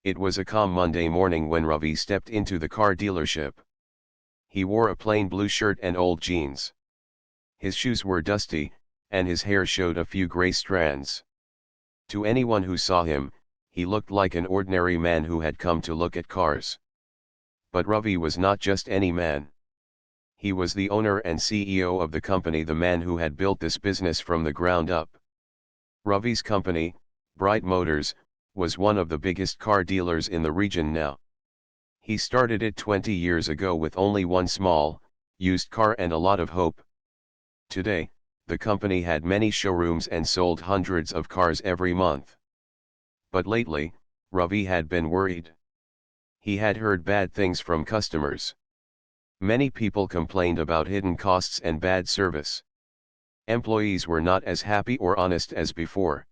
It was a calm Monday morning when Ravi stepped into the car dealership. He wore a plain blue shirt and old jeans. His shoes were dusty, and his hair showed a few gray strands. To anyone who saw him, he looked like an ordinary man who had come to look at cars. But Ravi was not just any man. He was the owner and CEO of the company, the man who had built this business from the ground up. Ravi's company, Bright Motors, was one of the biggest car dealers in the region now. He started it 20 years ago with only one small, used car and a lot of hope. Today, the company had many showrooms and sold hundreds of cars every month. But lately, Ravi had been worried. He had heard bad things from customers. Many people complained about hidden costs and bad service. Employees were not as happy or honest as before.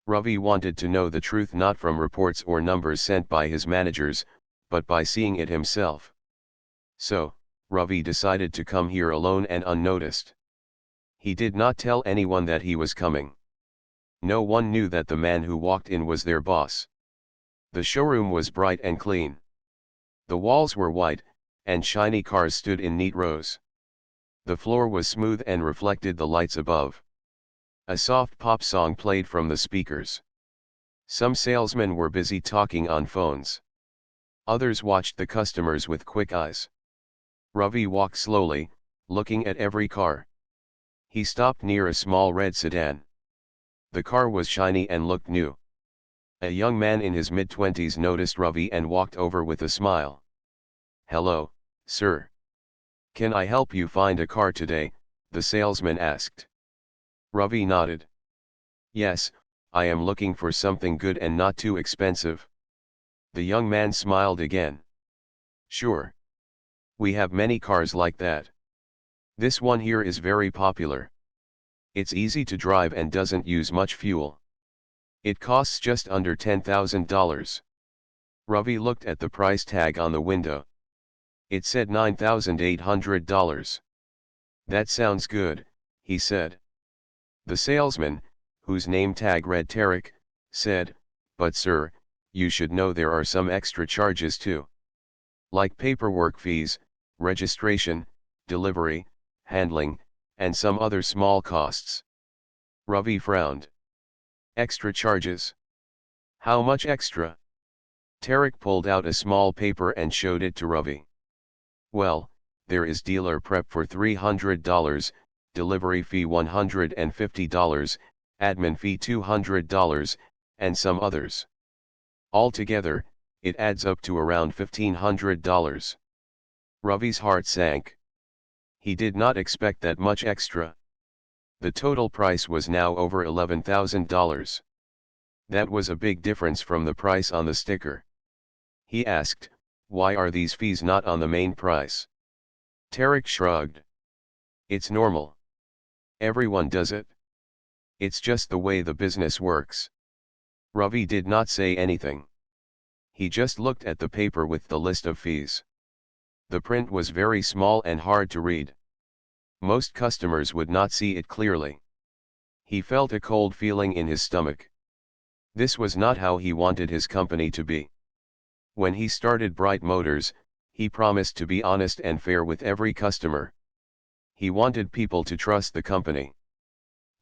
Ravi wanted to know the truth, not from reports or numbers sent by his managers, but by seeing it himself. So, Ravi decided to come here alone and unnoticed. He did not tell anyone that he was coming. No one knew that the man who walked in was their boss. The showroom was bright and clean. The walls were white, and shiny cars stood in neat rows. The floor was smooth and reflected the lights above. A soft pop song played from the speakers. Some salesmen were busy talking on phones. Others watched the customers with quick eyes. Ravi walked slowly, looking at every car. He stopped near a small red sedan. The car was shiny and looked new. A young man in his mid-20s noticed Ravi and walked over with a smile. "Hello, sir. Can I help you find a car today?" the salesman asked. Ravi nodded. "Yes, I am looking for something good and not too expensive." The young man smiled again. "Sure. We have many cars like that. This one here is very popular. It's easy to drive and doesn't use much fuel. It costs just under $10,000. Ravi looked at the price tag on the window. It said $9,800. "That sounds good," he said. The salesman, whose name tag read Tarek, said, "But sir, you should know there are some extra charges too. Like paperwork fees, registration, delivery, handling, and some other small costs." Ravi frowned. "Extra charges? How much extra?" Tarek pulled out a small paper and showed it to Ravi. "Well, there is dealer prep for $300, delivery fee $150, admin fee $200, and some others. Altogether, it adds up to around $1,500. Ravi's heart sank. He did not expect that much extra. The total price was now over $11,000. That was a big difference from the price on the sticker. He asked, "Why are these fees not on the main price?" Tarek shrugged. "It's normal. Everyone does it. It's just the way the business works." Ravi did not say anything. He just looked at the paper with the list of fees. The print was very small and hard to read. Most customers would not see it clearly. He felt a cold feeling in his stomach. This was not how he wanted his company to be. When he started Bright Motors, he promised to be honest and fair with every customer. He wanted people to trust the company.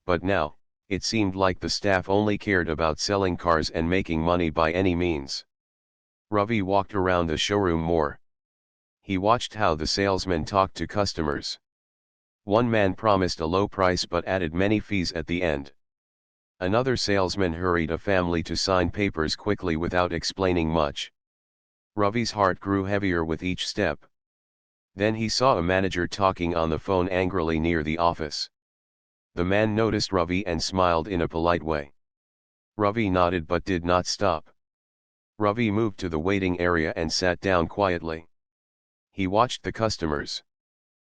But now, it seemed like the staff only cared about selling cars and making money by any means. Ravi walked around the showroom more. He watched how the salesmen talked to customers. One man promised a low price but added many fees at the end. Another salesman hurried a family to sign papers quickly without explaining much. Ravi's heart grew heavier with each step. Then he saw a manager talking on the phone angrily near the office. The man noticed Ravi and smiled in a polite way. Ravi nodded but did not stop. Ravi moved to the waiting area and sat down quietly. He watched the customers.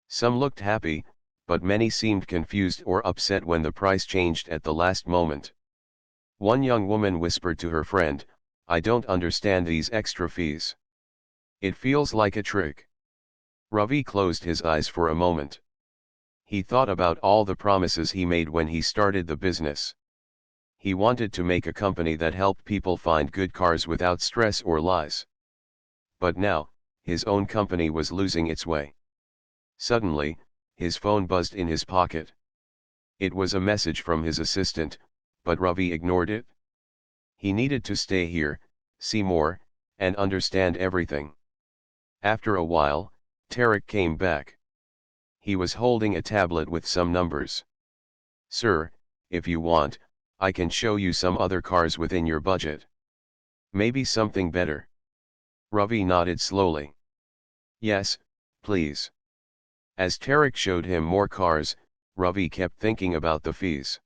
Some looked happy, but many seemed confused or upset when the price changed at the last moment. One young woman whispered to her friend, "I don't understand these extra fees. It feels like a trick." Ravi closed his eyes for a moment. He thought about all the promises he made when he started the business. He wanted to make a company that helped people find good cars without stress or lies. But now, his own company was losing its way. Suddenly, his phone buzzed in his pocket. It was a message from his assistant, but Ravi ignored it. He needed to stay here, see more, and understand everything. After a while, Tarek came back. He was holding a tablet with some numbers. "Sir, if you want, I can show you some other cars within your budget. Maybe something better." Ravi nodded slowly. "Yes, please." As Tarek showed him more cars, Ravi kept thinking about the fees.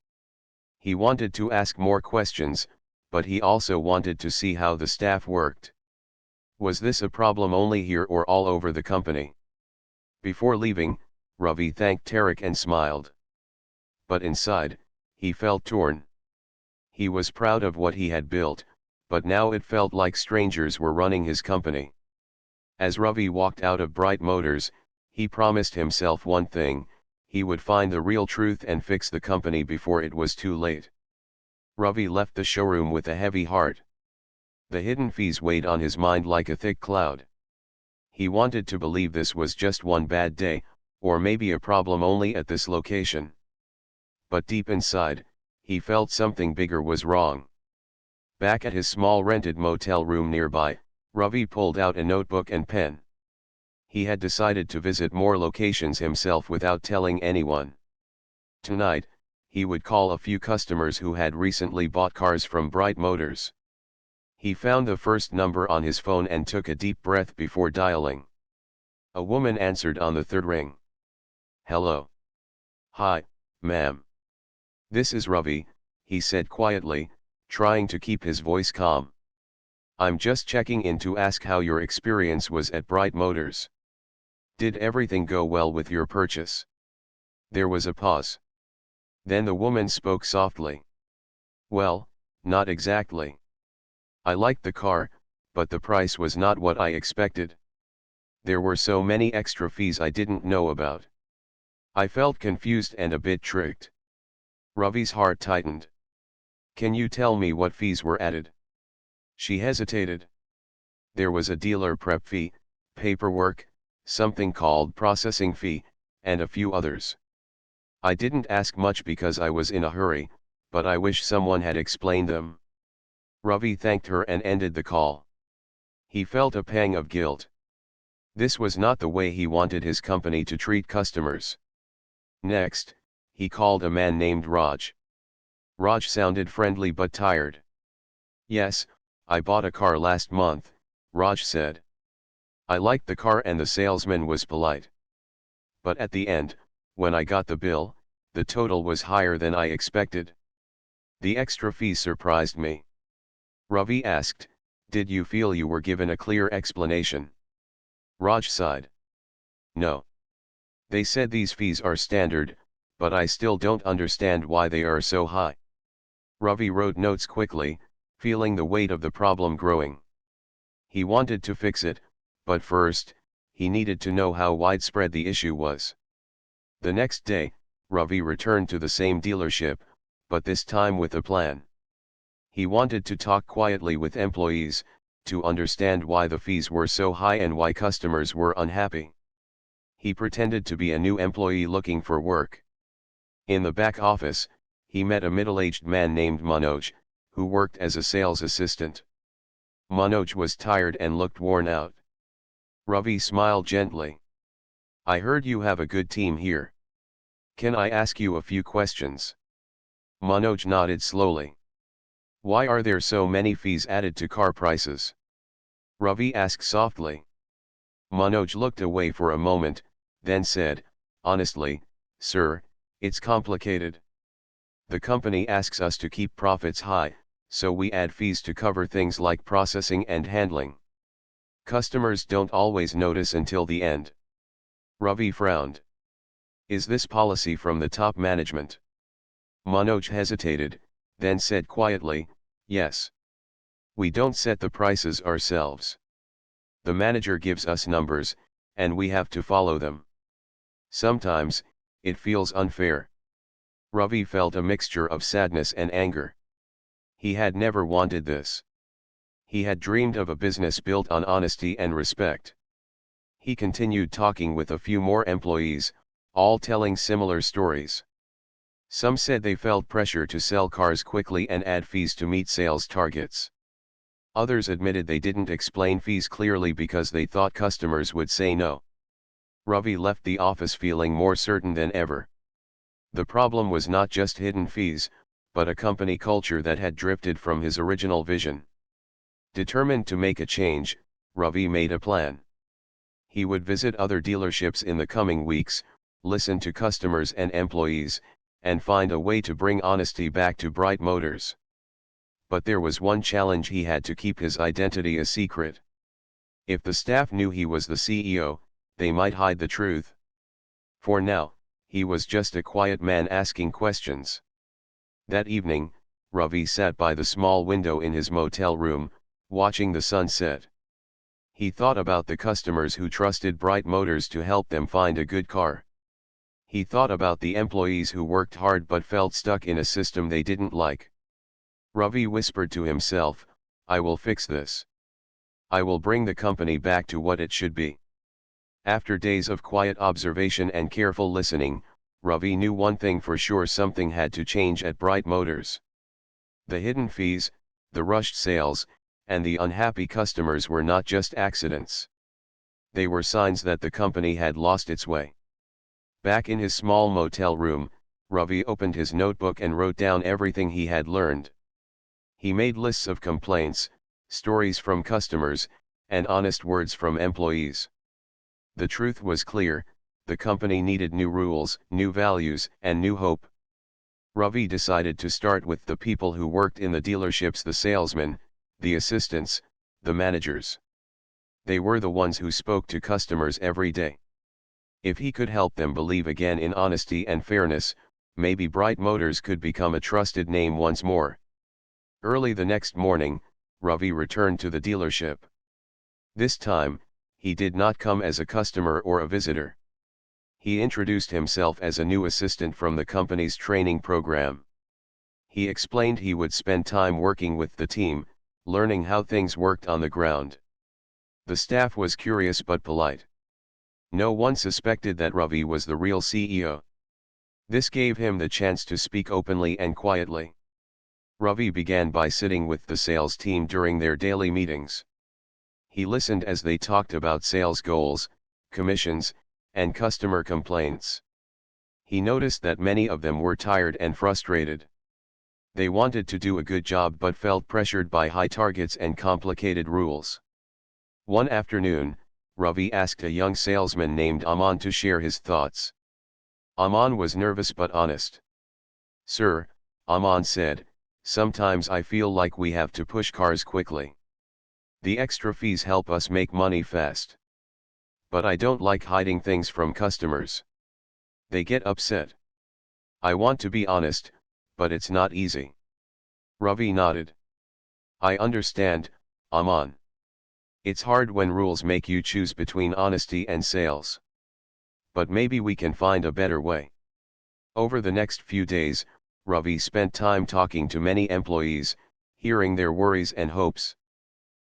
He wanted to ask more questions, but he also wanted to see how the staff worked. Was this a problem only here or all over the company? Before leaving, Ravi thanked Tarek and smiled. But inside, he felt torn. He was proud of what he had built, but now it felt like strangers were running his company. As Ravi walked out of Bright Motors, he promised himself one thing: he would find the real truth and fix the company before it was too late. Ravi left the showroom with a heavy heart. The hidden fees weighed on his mind like a thick cloud. He wanted to believe this was just one bad day, or maybe a problem only at this location. But deep inside, he felt something bigger was wrong. Back at his small rented motel room nearby, Ravi pulled out a notebook and pen. He had decided to visit more locations himself without telling anyone. Tonight, he would call a few customers who had recently bought cars from Bright Motors. He found the first number on his phone and took a deep breath before dialing. A woman answered on the third ring. "Hello." "Hi, ma'am. This is Ravi," he said quietly, trying to keep his voice calm. "I'm just checking in to ask how your experience was at Bright Motors. Did everything go well with your purchase?" There was a pause. Then the woman spoke softly. "Well, not exactly. I liked the car, but the price was not what I expected. There were so many extra fees I didn't know about. I felt confused and a bit tricked." Ravi's heart tightened. "Can you tell me what fees were added?" She hesitated. "There was a dealer prep fee, paperwork, something called processing fee, and a few others. I didn't ask much because I was in a hurry, but I wish someone had explained them." Ravi thanked her and ended the call. He felt a pang of guilt. This was not the way he wanted his company to treat customers. Next, he called a man named Raj. Raj sounded friendly but tired. "Yes, I bought a car last month," Raj said. "I liked the car and the salesman was polite. But at the end, when I got the bill, the total was higher than I expected. The extra fees surprised me." Ravi asked, "Did you feel you were given a clear explanation?" Raj sighed. "No. They said these fees are standard, but I still don't understand why they are so high." Ravi wrote notes quickly, feeling the weight of the problem growing. He wanted to fix it, but first, he needed to know how widespread the issue was. The next day, Ravi returned to the same dealership, but this time with a plan. He wanted to talk quietly with employees, to understand why the fees were so high and why customers were unhappy. He pretended to be a new employee looking for work. In the back office, he met a middle-aged man named Manoj, who worked as a sales assistant. Manoj was tired and looked worn out. Ravi smiled gently. "I heard you have a good team here. Can I ask you a few questions?" Manoj nodded slowly. "Why are there so many fees added to car prices?" Ravi asked softly. Manoj looked away for a moment, then said, "Honestly, sir, it's complicated. The company asks us to keep profits high, so we add fees to cover things like processing and handling. Customers don't always notice until the end." Ravi frowned. "Is this policy from the top management?" Manoj hesitated, then said quietly, "Yes. We don't set the prices ourselves. The manager gives us numbers, and we have to follow them. Sometimes, it feels unfair." Ravi felt a mixture of sadness and anger. He had never wanted this. He had dreamed of a business built on honesty and respect. He continued talking with a few more employees, all telling similar stories. Some said they felt pressure to sell cars quickly and add fees to meet sales targets. Others admitted they didn't explain fees clearly because they thought customers would say no. Ravi left the office feeling more certain than ever. The problem was not just hidden fees, but a company culture that had drifted from his original vision. Determined to make a change, Ravi made a plan. He would visit other dealerships in the coming weeks, listen to customers and employees, and find a way to bring honesty back to Bright Motors. But there was one challenge: he had to keep his identity a secret. If the staff knew he was the CEO, they might hide the truth. For now, he was just a quiet man asking questions. That evening, Ravi sat by the small window in his motel room, watching the sunset. He thought about the customers who trusted Bright Motors to help them find a good car. He thought about the employees who worked hard but felt stuck in a system they didn't like. Ravi whispered to himself, "I will fix this. I will bring the company back to what it should be." After days of quiet observation and careful listening, Ravi knew one thing for sure: something had to change at Bright Motors. The hidden fees, the rushed sales, and the unhappy customers were not just accidents. They were signs that the company had lost its way. Back in his small motel room, Ravi opened his notebook and wrote down everything he had learned. He made lists of complaints, stories from customers, and honest words from employees. The truth was clear: the company needed new rules, new values, and new hope. Ravi decided to start with the people who worked in the dealerships: the salesmen, the assistants, the managers. They were the ones who spoke to customers every day. If he could help them believe again in honesty and fairness, maybe Bright Motors could become a trusted name once more. Early the next morning, Ravi returned to the dealership. This time, he did not come as a customer or a visitor. He introduced himself as a new assistant from the company's training program. He explained he would spend time working with the team, learning how things worked on the ground. The staff was curious but polite. No one suspected that Ravi was the real CEO. This gave him the chance to speak openly and quietly. Ravi began by sitting with the sales team during their daily meetings. He listened as they talked about sales goals, commissions, and customer complaints. He noticed that many of them were tired and frustrated. They wanted to do a good job but felt pressured by high targets and complicated rules. One afternoon, Ravi asked a young salesman named Aman to share his thoughts. Aman was nervous but honest. "Sir," Aman said, "sometimes I feel like we have to push cars quickly. The extra fees help us make money fast. But I don't like hiding things from customers. They get upset. I want to be honest, but it's not easy." Ravi nodded. "I understand, Aman. It's hard when rules make you choose between honesty and sales. But maybe we can find a better way." Over the next few days, Ravi spent time talking to many employees, hearing their worries and hopes.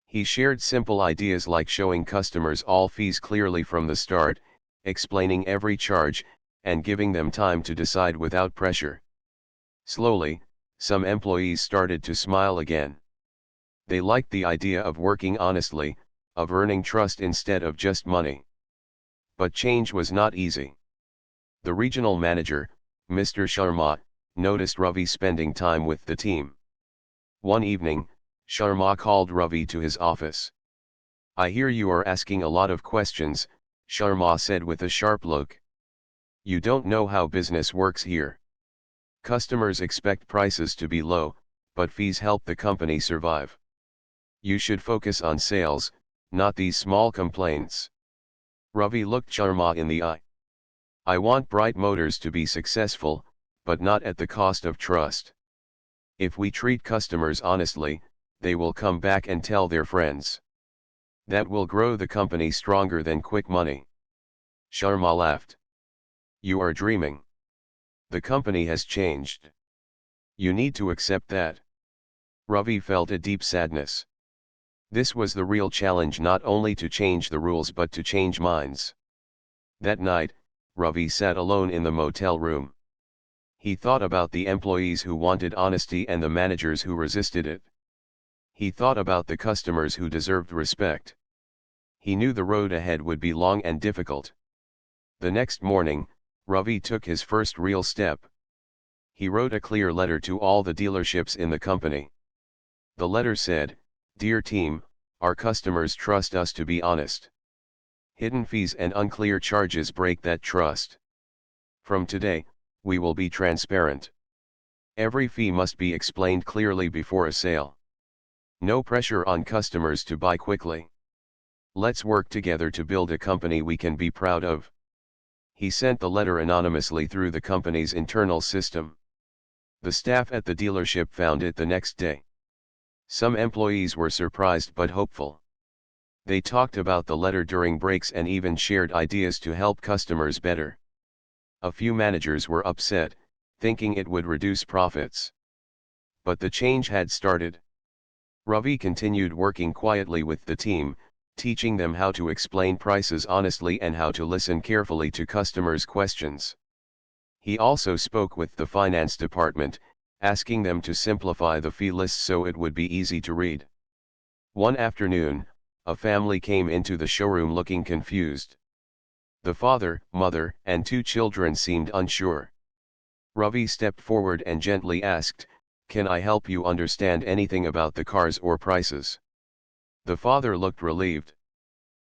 He shared simple ideas like showing customers all fees clearly from the start, explaining every charge, and giving them time to decide without pressure. Slowly, some employees started to smile again. They liked the idea of working honestly, of earning trust instead of just money. But change was not easy. The regional manager, Mr. Sharma, noticed Ravi spending time with the team. One evening, Sharma called Ravi to his office. "I hear you are asking a lot of questions," Sharma said with a sharp look. "You don't know how business works here. Customers expect prices to be low, but fees help the company survive. You should focus on sales, not these small complaints." Ravi looked Sharma in the eye. "I want Bright Motors to be successful, but not at the cost of trust. If we treat customers honestly, they will come back and tell their friends. That will grow the company stronger than quick money." Sharma laughed. "You are dreaming. The company has changed. You need to accept that." Ravi felt a deep sadness. This was the real challenge, not only to change the rules but to change minds. That night, Ravi sat alone in the motel room. He thought about the employees who wanted honesty and the managers who resisted it. He thought about the customers who deserved respect. He knew the road ahead would be long and difficult. The next morning, Ravi took his first real step. He wrote a clear letter to all the dealerships in the company. The letter said, "Dear team, our customers trust us to be honest. Hidden fees and unclear charges break that trust. From today, we will be transparent. Every fee must be explained clearly before a sale. No pressure on customers to buy quickly. Let's work together to build a company we can be proud of." He sent the letter anonymously through the company's internal system. The staff at the dealership found it the next day. Some employees were surprised but hopeful. They talked about the letter during breaks and even shared ideas to help customers better. A few managers were upset, thinking it would reduce profits. But the change had started. Ravi continued working quietly with the team, teaching them how to explain prices honestly and how to listen carefully to customers' questions. He also spoke with the finance department, asking them to simplify the fee list so it would be easy to read. One afternoon, a family came into the showroom looking confused. The father, mother, and two children seemed unsure. Ravi stepped forward and gently asked, "Can I help you understand anything about the cars or prices?" The father looked relieved.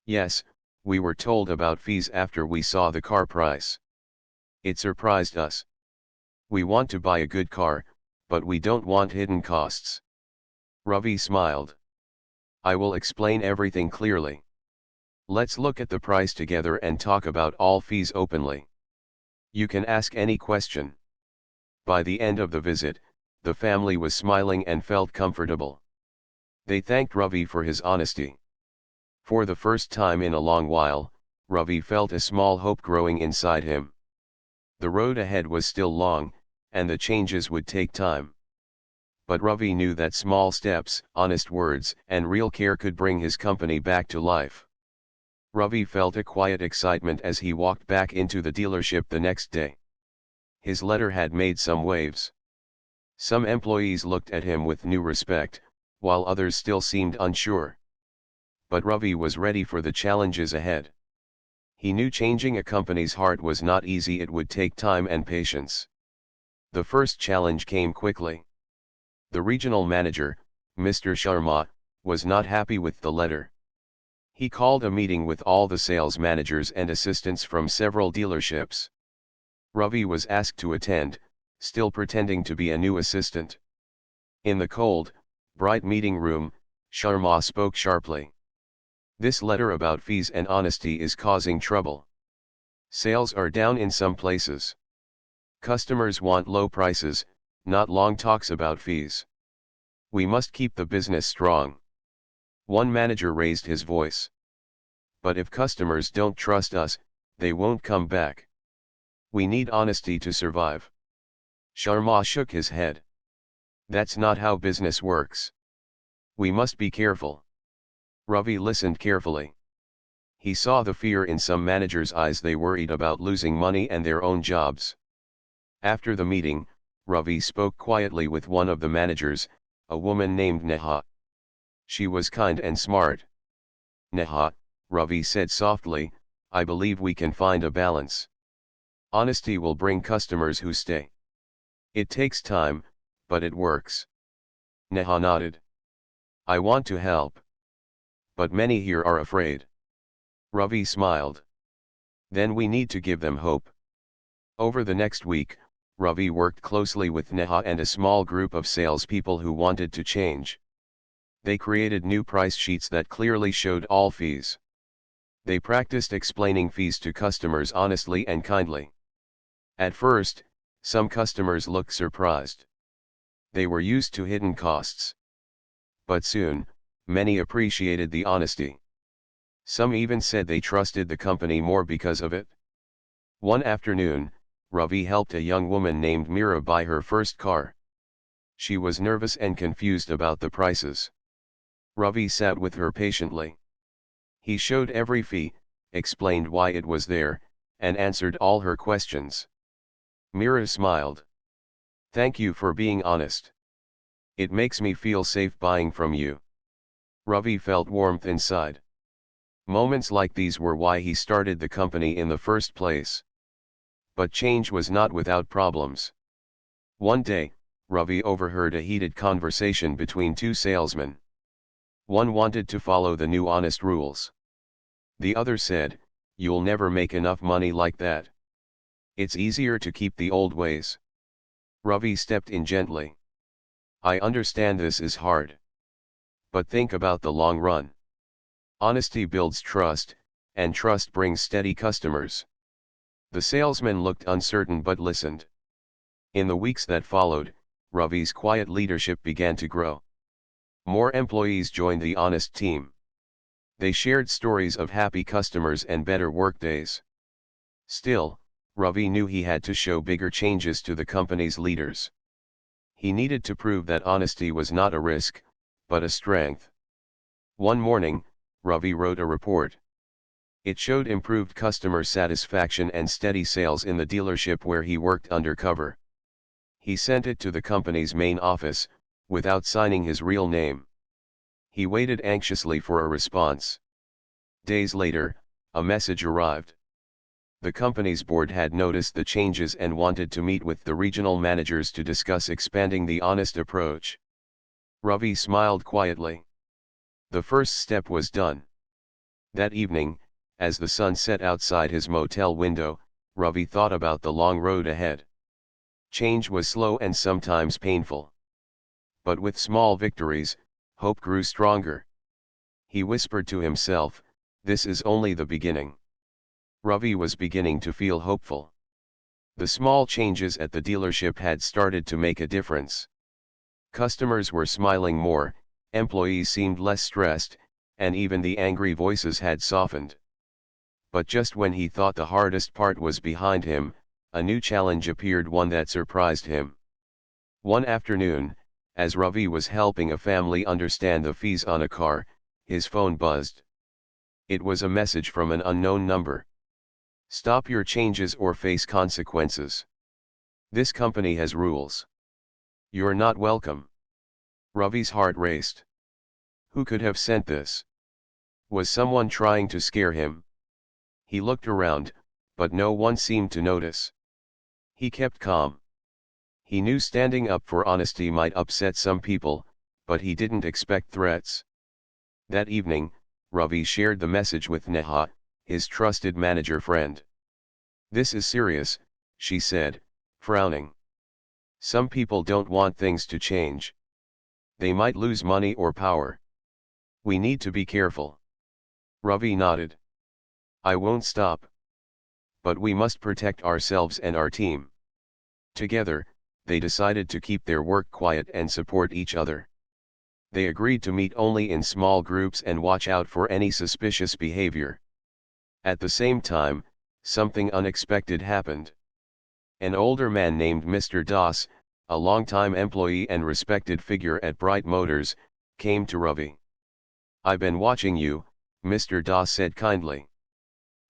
"Yes, we were told about fees after we saw the car price. It surprised us. We want to buy a good car, but we don't want hidden costs." Ravi smiled. "I will explain everything clearly. Let's look at the price together and talk about all fees openly. You can ask any question." By the end of the visit, the family was smiling and felt comfortable. They thanked Ravi for his honesty. For the first time in a long while, Ravi felt a small hope growing inside him. The road ahead was still long, and the changes would take time. But Ravi knew that small steps, honest words, and real care could bring his company back to life. Ravi felt a quiet excitement as he walked back into the dealership the next day. His letter had made some waves. Some employees looked at him with new respect, while others still seemed unsure. But Ravi was ready for the challenges ahead. He knew changing a company's heart was not easy. It would take time and patience. The first challenge came quickly. The regional manager, Mr. Sharma, was not happy with the letter. He called a meeting with all the sales managers and assistants from several dealerships. Ravi was asked to attend, still pretending to be a new assistant. In the cold, bright meeting room, Sharma spoke sharply. "This letter about fees and honesty is causing trouble. Sales are down in some places. Customers want low prices, not long talks about fees. We must keep the business strong." One manager raised his voice. "But if customers don't trust us, they won't come back. We need honesty to survive." Sharma shook his head. "That's not how business works. We must be careful." Ravi listened carefully. He saw the fear in some managers' eyes. They worried about losing money and their own jobs. After the meeting, Ravi spoke quietly with one of the managers, a woman named Neha. She was kind and smart. "Neha," Ravi said softly, "I believe we can find a balance. Honesty will bring customers who stay. It takes time, but it works." Neha nodded. "I want to help. But many here are afraid." Ravi smiled. "Then we need to give them hope." Over the next week, Ravi worked closely with Neha and a small group of salespeople who wanted to change. They created new price sheets that clearly showed all fees. They practiced explaining fees to customers honestly and kindly. At first, some customers looked surprised. They were used to hidden costs. But soon, many appreciated the honesty. Some even said they trusted the company more because of it. One afternoon, Ravi helped a young woman named Meera buy her first car. She was nervous and confused about the prices. Ravi sat with her patiently. He showed every fee, explained why it was there, and answered all her questions. Mira smiled. "Thank you for being honest. It makes me feel safe buying from you." Ravi felt warmth inside. Moments like these were why he started the company in the first place. But change was not without problems. One day, Ravi overheard a heated conversation between two salesmen. One wanted to follow the new honest rules. The other said, "You'll never make enough money like that. It's easier to keep the old ways." Ravi stepped in gently. "I understand this is hard. But think about the long run. Honesty builds trust, and trust brings steady customers." The salesman looked uncertain but listened. In the weeks that followed, Ravi's quiet leadership began to grow. More employees joined the honest team. They shared stories of happy customers and better workdays. Still, Ravi knew he had to show bigger changes to the company's leaders. He needed to prove that honesty was not a risk, but a strength. One morning, Ravi wrote a report. It showed improved customer satisfaction and steady sales in the dealership where he worked undercover. He sent it to the company's main office, without signing his real name. He waited anxiously for a response. Days later, a message arrived. The company's board had noticed the changes and wanted to meet with the regional managers to discuss expanding the honest approach. Ravi smiled quietly. The first step was done. That evening, as the sun set outside his motel window, Ravi thought about the long road ahead. Change was slow and sometimes painful. But with small victories, hope grew stronger. He whispered to himself, "This is only the beginning." Ravi was beginning to feel hopeful. The small changes at the dealership had started to make a difference. Customers were smiling more, employees seemed less stressed, and even the angry voices had softened. But just when he thought the hardest part was behind him, a new challenge appeared, one that surprised him. One afternoon, as Ravi was helping a family understand the fees on a car, his phone buzzed. It was a message from an unknown number. "Stop your changes or face consequences. This company has rules. You're not welcome." Ravi's heart raced. Who could have sent this? Was someone trying to scare him? He looked around, but no one seemed to notice. He kept calm. He knew standing up for honesty might upset some people, but he didn't expect threats. That evening, Ravi shared the message with Neha, his trusted manager friend. "This is serious," she said, frowning. "Some people don't want things to change. They might lose money or power. We need to be careful." Ravi nodded. "I won't stop. But we must protect ourselves and our team." Together, they decided to keep their work quiet and support each other. They agreed to meet only in small groups and watch out for any suspicious behavior. At the same time, something unexpected happened. An older man named Mr. Das, a longtime employee and respected figure at Bright Motors, came to Ravi. "I've been watching you," Mr. Das said kindly.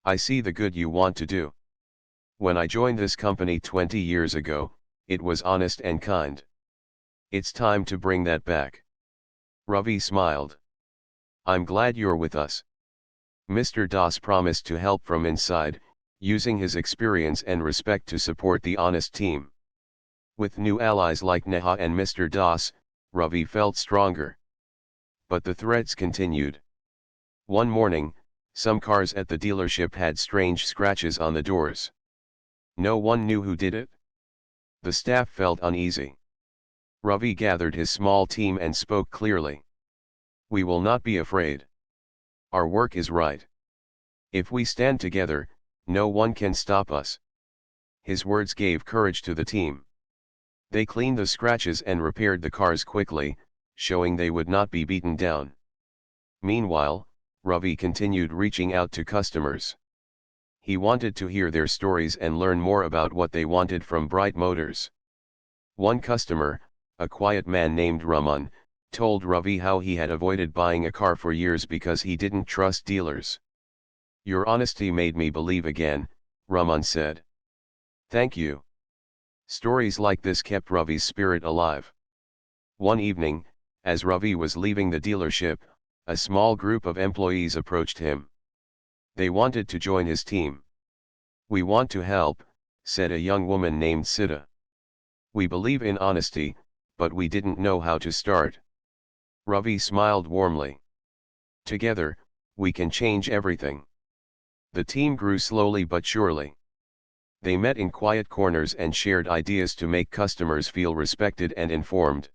"I see the good you want to do. When I joined this company 20 years ago, it was honest and kind. It's time to bring that back." Ravi smiled. "I'm glad you're with us." Mr. Das promised to help from inside, using his experience and respect to support the honest team. With new allies like Neha and Mr. Das, Ravi felt stronger. But the threats continued. One morning, some cars at the dealership had strange scratches on the doors. No one knew who did it. The staff felt uneasy. Ravi gathered his small team and spoke clearly. "We will not be afraid. Our work is right. If we stand together, no one can stop us." His words gave courage to the team. They cleaned the scratches and repaired the cars quickly, showing they would not be beaten down. Meanwhile, Ravi continued reaching out to customers. He wanted to hear their stories and learn more about what they wanted from Bright Motors. One customer, a quiet man named Raman, told Ravi how he had avoided buying a car for years because he didn't trust dealers. "Your honesty made me believe again," Raman said. "Thank you." Stories like this kept Ravi's spirit alive. One evening, as Ravi was leaving the dealership, a small group of employees approached him. They wanted to join his team. "We want to help," said a young woman named Sita. "We believe in honesty, but we didn't know how to start." Ravi smiled warmly. "Together, we can change everything." The team grew slowly but surely. They met in quiet corners and shared ideas to make customers feel respected and informed.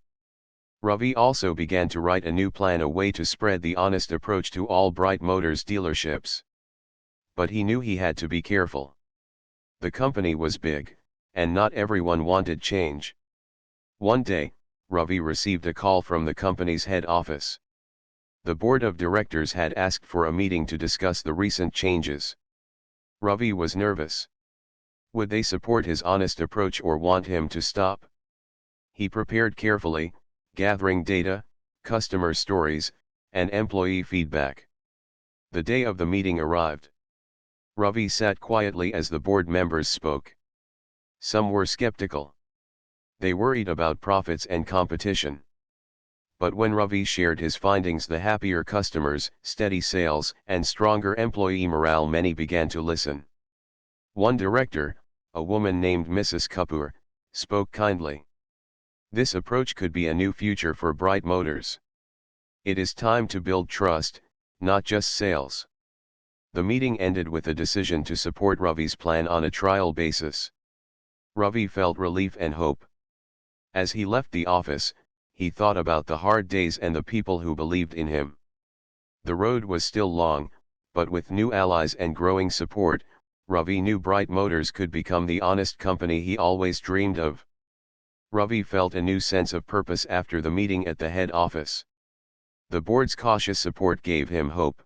Ravi also began to write a new plan, a way to spread the honest approach to all Bright Motors dealerships. But he knew he had to be careful. The company was big, and not everyone wanted change. One day, Ravi received a call from the company's head office. The board of directors had asked for a meeting to discuss the recent changes. Ravi was nervous. Would they support his honest approach or want him to stop? He prepared carefully, gathering data, customer stories, and employee feedback. The day of the meeting arrived. Ravi sat quietly as the board members spoke. Some were skeptical. They worried about profits and competition. But when Ravi shared his findings, the happier customers, steady sales, and stronger employee morale, many began to listen. One director, a woman named Mrs. Kapoor, spoke kindly. "This approach could be a new future for Bright Motors. It is time to build trust, not just sales." The meeting ended with a decision to support Ravi's plan on a trial basis. Ravi felt relief and hope. As he left the office, he thought about the hard days and the people who believed in him. The road was still long, but with new allies and growing support, Ravi knew Bright Motors could become the honest company he always dreamed of. Ravi felt a new sense of purpose after the meeting at the head office. The board's cautious support gave him hope.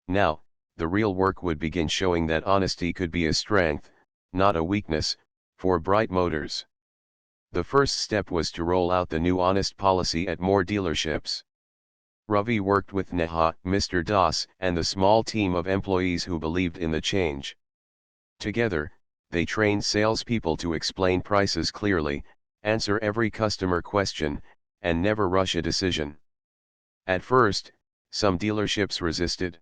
Now, the real work would begin, showing that honesty could be a strength, not a weakness, for Bright Motors. The first step was to roll out the new honest policy at more dealerships. Ravi worked with Neha, Mr. Das, and the small team of employees who believed in the change. Together, they trained salespeople to explain prices clearly, answer every customer question, and never rush a decision. At first, some dealerships resisted.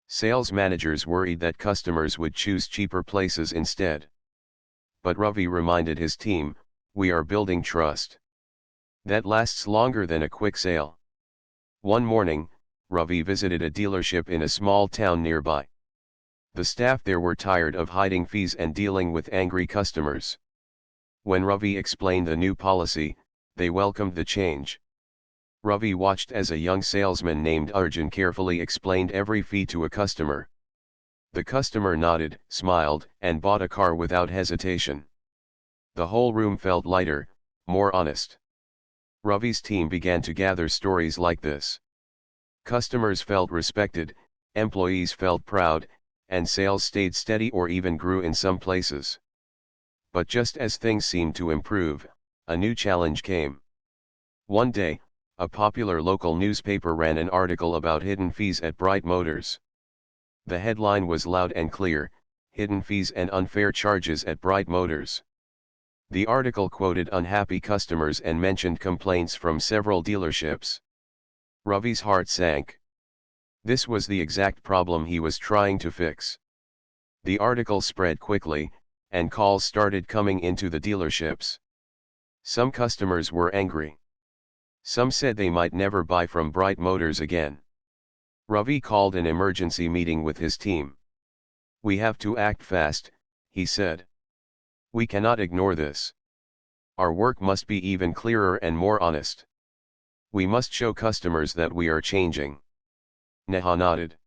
Sales managers worried that customers would choose cheaper places instead. But Ravi reminded his team, "We are building trust. That lasts longer than a quick sale." One morning, Ravi visited a dealership in a small town nearby. The staff there were tired of hiding fees and dealing with angry customers. When Ravi explained the new policy, they welcomed the change. Ravi watched as a young salesman named Arjun carefully explained every fee to a customer. The customer nodded, smiled, and bought a car without hesitation. The whole room felt lighter, more honest. Ravi's team began to gather stories like this. Customers felt respected, employees felt proud, and sales stayed steady or even grew in some places. But just as things seemed to improve, a new challenge came. One day, a popular local newspaper ran an article about hidden fees at Bright Motors. The headline was loud and clear: "Hidden fees and unfair charges at Bright Motors." The article quoted unhappy customers and mentioned complaints from several dealerships. Ravi's heart sank. This was the exact problem he was trying to fix. The article spread quickly, and calls started coming into the dealerships. Some customers were angry. Some said they might never buy from Bright Motors again. Ravi called an emergency meeting with his team. "We have to act fast," he said. "We cannot ignore this. Our work must be even clearer and more honest. We must show customers that we are changing." Neha nodded.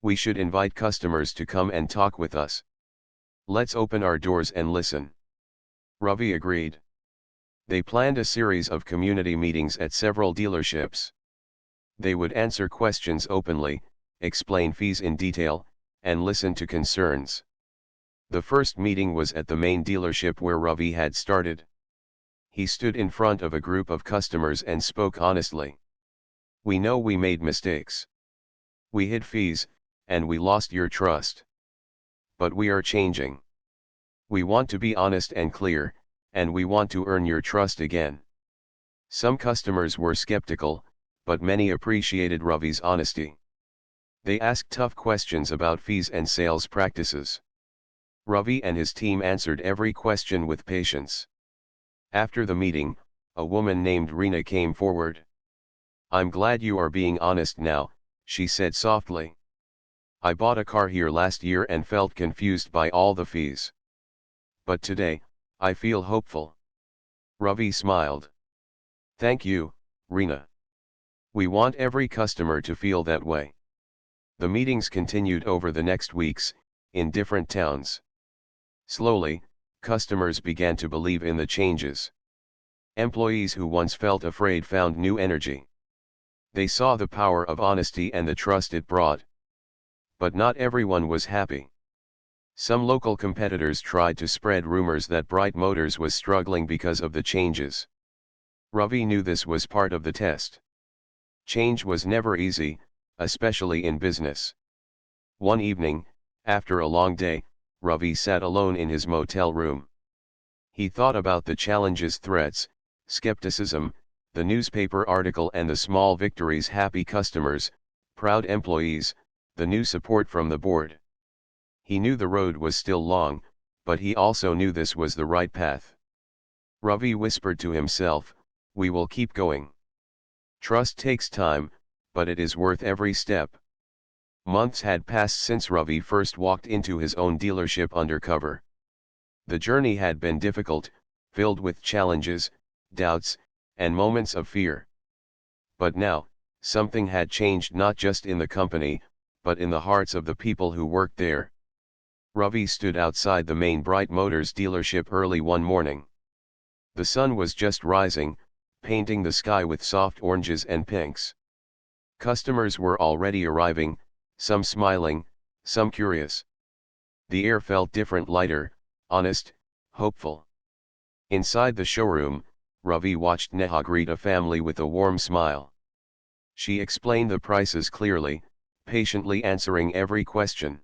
"We should invite customers to come and talk with us. Let's open our doors and listen." Ravi agreed. They planned a series of community meetings at several dealerships. They would answer questions openly, explain fees in detail, and listen to concerns. The first meeting was at the main dealership where Ravi had started. He stood in front of a group of customers and spoke honestly. "We know we made mistakes. We hid fees, and we lost your trust. But we are changing. We want to be honest and clear, and we want to earn your trust again." Some customers were skeptical, but many appreciated Ravi's honesty. They asked tough questions about fees and sales practices. Ravi and his team answered every question with patience. After the meeting, a woman named Reena came forward. "I'm glad you are being honest now," she said softly. "I bought a car here last year and felt confused by all the fees. But today, I feel hopeful." Ravi smiled. "Thank you, Reena. We want every customer to feel that way." The meetings continued over the next weeks, in different towns. Slowly, customers began to believe in the changes. Employees who once felt afraid found new energy. They saw the power of honesty and the trust it brought. But not everyone was happy. Some local competitors tried to spread rumors that Bright Motors was struggling because of the changes. Ravi knew this was part of the test. Change was never easy, especially in business. One evening, after a long day, Ravi sat alone in his motel room. He thought about the challenges, threats, skepticism, the newspaper article and the small victories, happy customers, proud employees, the new support from the board. He knew the road was still long, but he also knew this was the right path. Ravi whispered to himself, "We will keep going. Trust takes time, but it is worth every step." Months had passed since Ravi first walked into his own dealership Undercover. The journey had been difficult, filled with challenges, doubts, and moments of fear. But now, something had changed, not just in the company, but in the hearts of the people who worked there. Ravi stood outside the main Bright Motors dealership early one morning. The sun was just rising, painting the sky with soft oranges and pinks. Customers were already arriving, some smiling, some curious. The air felt different, lighter, honest, hopeful. Inside the showroom, Ravi watched Neha greet a family with a warm smile. She explained the prices clearly, patiently answering every question.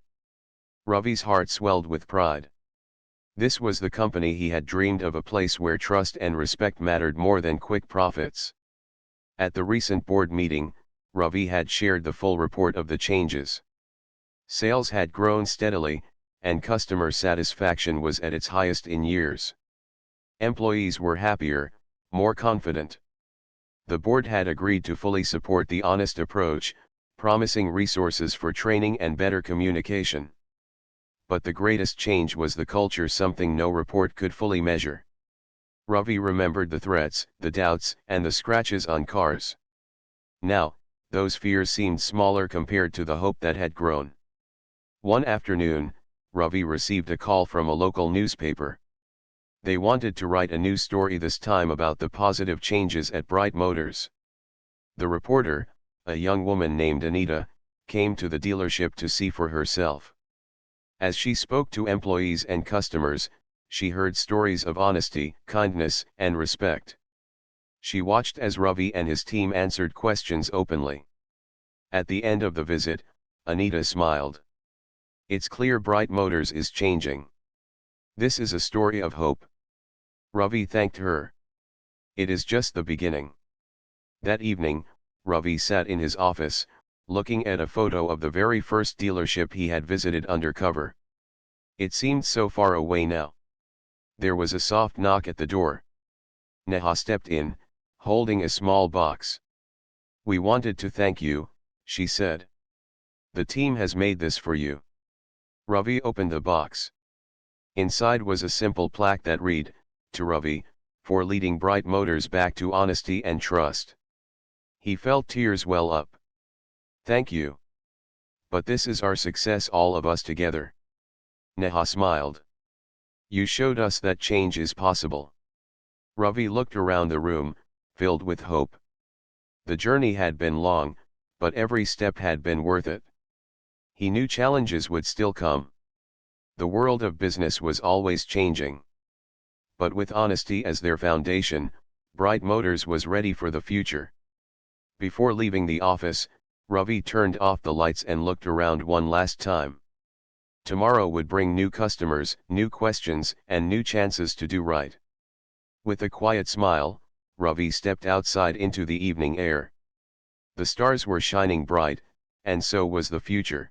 Ravi's heart swelled with pride. This was the company he had dreamed of, a place where trust and respect mattered more than quick profits. At the recent board meeting, Ravi had shared the full report of the changes. Sales had grown steadily, and customer satisfaction was at its highest in years. Employees were happier, more confident. The board had agreed to fully support the honest approach, promising resources for training and better communication. But the greatest change was the culture, something no report could fully measure. Ravi remembered the threats, the doubts, and the scratches on cars. Now, those fears seemed smaller compared to the hope that had grown. One afternoon, Ravi received a call from a local newspaper. They wanted to write a new story, this time about the positive changes at Bright Motors. The reporter, a young woman named Anita, came to the dealership to see for herself. As she spoke to employees and customers, she heard stories of honesty, kindness, and respect. She watched as Ravi and his team answered questions openly. At the end of the visit, Anita smiled. "It's clear Bright Motors is changing. This is a story of hope." Ravi thanked her. "It is just the beginning." That evening, Ravi sat in his office, looking at a photo of the very first dealership he had visited Undercover. It seemed so far away now. There was a soft knock at the door. Neha stepped in, holding a small box. "We wanted to thank you," she said. "The team has made this for you." Ravi opened the box. Inside was a simple plaque that read, "To Ravi, for leading Bright Motors back to honesty and trust." He felt tears well up. "Thank you. But this is our success, all of us together." Neha smiled. "You showed us that change is possible." Ravi looked around the room, filled with hope. The journey had been long, but every step had been worth it. He knew challenges would still come. The world of business was always changing. but with honesty as their foundation, Bright Motors was ready for the future. Before leaving the office, Ravi turned off the lights and looked around one last time. Tomorrow would bring new customers, new questions, and new chances to do right. With a quiet smile, Ravi stepped outside into the evening air. The stars were shining bright, and so was the future.